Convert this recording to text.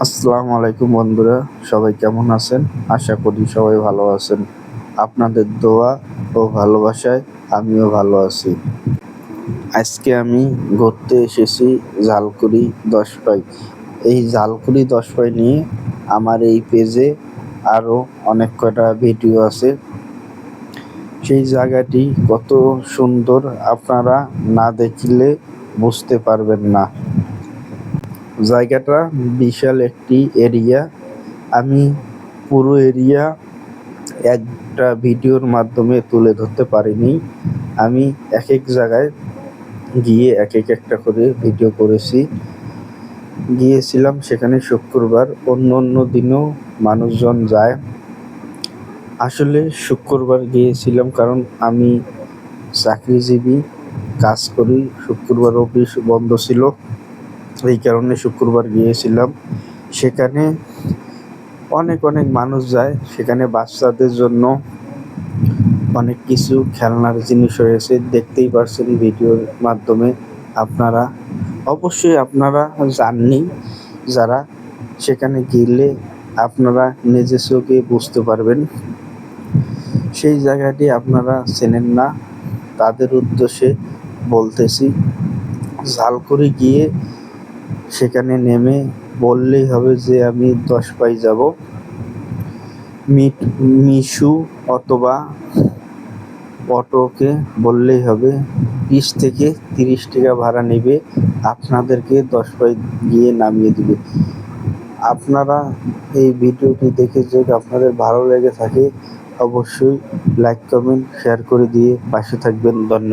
আসসালামু আলাইকুম বন্ধুরা, সবাই কেমন আছেন? আশা করি সবাই ভালো আছেন। আপনাদের দোয়া ও ভালোবাসায় আমিও ভালো আছি। আজকে আমি ঘুরতে এসেছি ঝালকুড়ি 10 পাই। এই ঝালকুড়ি 10 পাই নিয়ে আমার এই পেজে আরও অনেক কয়টা ভিডিও আছে। সেই জায়গাটি কত সুন্দর আপনারা না দেখলে বুঝতে পারবেন না। জায়গাটা বিশাল একটি এরিয়া। আমি পুরো এরিয়া একটা ভিডিওর মাধ্যমে তুলে ধরতে পারিনি। আমি এক এক জায়গায় গিয়ে একটা করে ভিডিও করেছি। গিয়েছিলাম সেখানে শুক্রবার, অন্য দিনও মানুষজন যায়। আসলে শুক্রবার গিয়েছিলাম কারণ আমি চাকরিজীবী, কাজ করি। শুক্রবার অফিস বন্ধ ছিল, এই কারণে শুক্রবার গিয়েছিলাম। সেখানে অনেক মানুষ যায়। সেখানে বাচ্চাদের জন্য অনেক কিছু খেলনার জিনিস রয়েছে, দেখতেই পারছেন ভিডিওর মাধ্যমে। আপনারা অবশ্যই যাননি, যারা সেখানে গেলে আপনারা নিজের চোখে বুঝতে পারবেন। সেই জায়গাটি আপনারা চেনেন না, তাদের উদ্দেশ্যে বলতেছি। ঝালকুড়ি গিয়ে সেখানে নেমে বললেই হবে যে আমি 10 পাই যাব। মিশু অথবা অটোকে বললেই হবে, 20 থেকে 30 টাকা ভাড়া নেবে, আপনাদেরকে 10 পাই গিয়ে নামিয়ে দিবে। আপনারা এই ভিডিওটি দেখে যদি আপনাদের ভালো লেগে থাকে, অবশ্যই লাইক, কমেন্ট, শেয়ার করে দিয়ে পাশে থাকবেন। ধন্যবাদ।